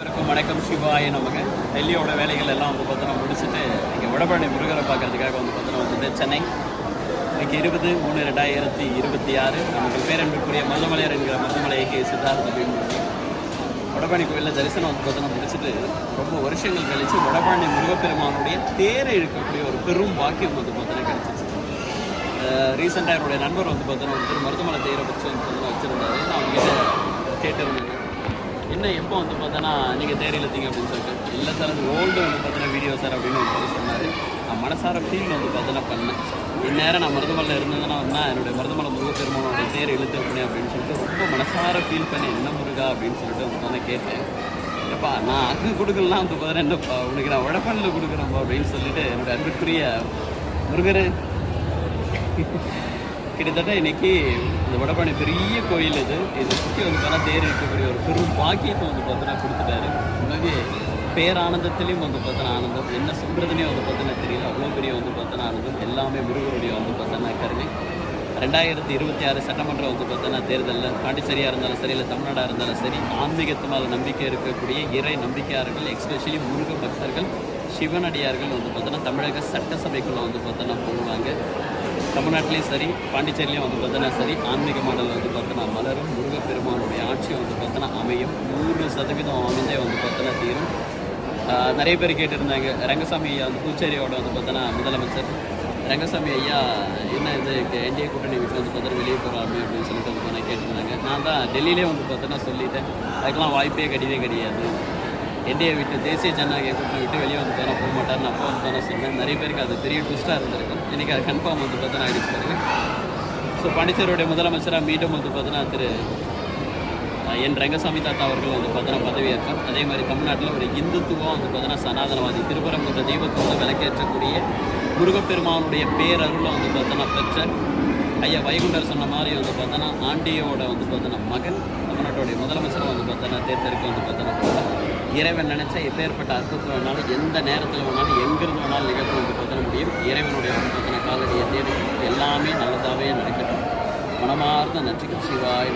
வணக்கம். சிவாய நமக்கு. டெல்லியோட வேலைகள் எல்லாம் வந்து பார்த்தோன்னா முடிச்சுட்டு இங்கே வடபழனி முருகரை பார்க்கறதுக்காக வந்து பார்த்தோன்னா வந்துட்டு சென்னை இன்னைக்கு 20/3/2026 நமக்கு பேரன்புக்குரிய மருதமலையர் என்கிற மருதமலைக்கு சித்தார்த்த அப்படின்னு வடபழனி கோயிலில் தரிசனம் வந்து பார்த்தோன்னா முடிச்சுட்டு ரொம்ப வருஷங்கள் கழித்து வடபழனி முருகப்பெருமானுடைய தேரை இழுக்கக்கூடிய ஒரு பெரும் வாக்கியம் வந்து பார்த்தோன்னா கிடச்சிச்சு. ரீசெண்டாக என்னுடைய நண்பர் வந்து பார்த்தோன்னா வந்துட்டு மருதமலை தேரை வச்சு வந்து பார்த்தோன்னா வச்சுருந்தாரு. நான் அவங்ககிட்ட கேட்டிருந்தேன், என்ன எப்போ வந்து பார்த்தோன்னா நீங்கள் தேர் இழுத்தீங்க அப்படின்னு சொல்லிட்டு. இல்லை சார், அது ஓல்டு வந்து பார்த்தோன்னா வீடியோ சார் அப்படின்னு வந்து சொன்னார். நான் மனசார ஃபீல் வந்து பார்த்தோன்னா பண்ணேன். இந்நேரம் நான் மருதமலையில் இருந்ததுன்னா வந்தால் என்னுடைய மருதமலை முருகப்பெருமானோட தேர் இழுத்துருப்பேன் அப்படின்னு சொல்லிட்டு ரொம்ப மனசார ஃபீல் பண்ணி என்ன முருகா அப்படின்னு சொல்லிட்டு வந்து தானே கேட்டேன். எப்பா நான் அங்கே கொடுக்கலாம் வந்து பார்த்தோன்னா என்னப்பா உனக்கு நான் வடபழனியில் கொடுக்குறேன்ப்பா அப்படின்னு சொல்லிட்டு என்னோடய அன்புக்குரிய முருகர் கிட்டத்தட்ட இன்றைக்கி இந்த வடபழனி பெரிய கோயில் இதை சுற்றி வந்து பார்த்தா தேர் இருக்கக்கூடிய ஒரு பெரும் பாக்கியத்தை வந்து பார்த்தோன்னா கொடுத்துட்டாரு. உண்மையே பேரானந்தத்துலேயும் வந்து பார்த்தோன்னா ஆனந்தம், என்ன சொல்கிறதுனே வந்து பார்த்தோன்னா தெரியல. அவ்வளோ பெரிய வந்து பார்த்தோன்னா ஆனந்தம். எல்லாமே முருகருடைய வந்து பார்த்தோன்னா கருணை. 2026 சட்டமன்றம் வந்து பார்த்தோன்னா தேர்தலில் பாண்டிச்சேரியாக இருந்தாலும் சரி, இல்லை தமிழ்நாடாக இருந்தாலும் சரி, ஆன்மீகத்து மேலே நம்பிக்கை இருக்கக்கூடிய இறை நம்பிக்கையாளர்கள், எஸ்பெஷலி முருக பக்தர்கள், சிவனடியார்கள் வந்து பார்த்தோன்னா தமிழக சட்டசபைக்குள்ளே வந்து பார்த்தோன்னா போடுவாங்க. தமிழ்நாட்டிலையும் சரி, பாண்டிச்சேரியிலையும் வந்து பார்த்தோன்னா சரி, ஆன்மீக மாடல் வந்து பார்த்தோன்னா மலரும். முருகப்பெருமானுடைய ஆட்சி வந்து பார்த்தோன்னா அமையும். 100% அமைந்தே வந்து பார்த்தோன்னா தீரும். நிறைய பேர் கேட்டிருந்தாங்க, ரங்கசாமி ஐயா வந்து புதுச்சேரியோட வந்து பார்த்தோன்னா முதலமைச்சர் ரங்கசாமி ஐயா என்ன இது என்டிஏ கூட்டணி விட்டு வந்து பார்த்தோன்னா வெளியே போகிறாமே அப்படின்னு சொல்லிட்டு வந்து பார்த்தா கேட்டிருந்தாங்க. நான் தான் டெல்லியிலே வந்து பார்த்தோன்னா சொல்லிட்டேன், அதுக்கெல்லாம் வாய்ப்பே கிடையாது. என்டிஏ விட்டு தேசிய ஜனநாயக கூட்டணி விட்டு வெளியே வந்து பார்த்தா போக மாட்டார்னு அப்போ வந்து தானே சொன்னேன். நிறைய பேருக்கு அது பெரிய ட்விஸ்ட்டாக இருந்திருக்கும். இன்றைக்கி அது கன்ஃபார்ம் வந்து பார்த்தோன்னா ஆகிடுச்சு பாருங்க. ஸோ பாண்டிச்சேரியோடைய முதலமைச்சராக மீண்டும் வந்து பார்த்தோன்னா திரு என் ரங்கசாமி தாத்தா அவர்கள் வந்து பார்த்தோன்னா பதவியேற்கும். அதே மாதிரி தமிழ்நாட்டில் ஒரு இந்துத்துவம் வந்து பார்த்தோன்னா சனாதனவாதி திருப்பரங்குன்ற தெய்வத்தோட விளக்கேற்றக்கூடிய முருகப்பெருமானுடைய பேரருளை வந்து பார்த்தோன்னா பெற்ற ஐயா வைகுண்டர் சொன்ன மாதிரி வந்து பார்த்தோன்னா ஆண்டியோட வந்து பார்த்தோன்னா மகன் தமிழ்நாட்டுடைய முதலமைச்சராக வந்து பார்த்தோன்னா தேர்தலுக்கு வந்து பார்த்தோன்னா இறைவன் நினைச்சா எப்பேற்பட்ட அர்த்தத்தில் வேணாலும் எந்த நேரத்தில் வேணாலும் எங்கிருந்து வேணாலும் நிகழ்ச்சி வந்து பார்த்தோன்னா முடியும். இறைவனுடைய வந்து பார்த்தோன்னா காலடியை தேடி எல்லாமே நல்லதாகவே நடக்கட்டும். மனமார்ந்த நன்றிகள். சிவாய்.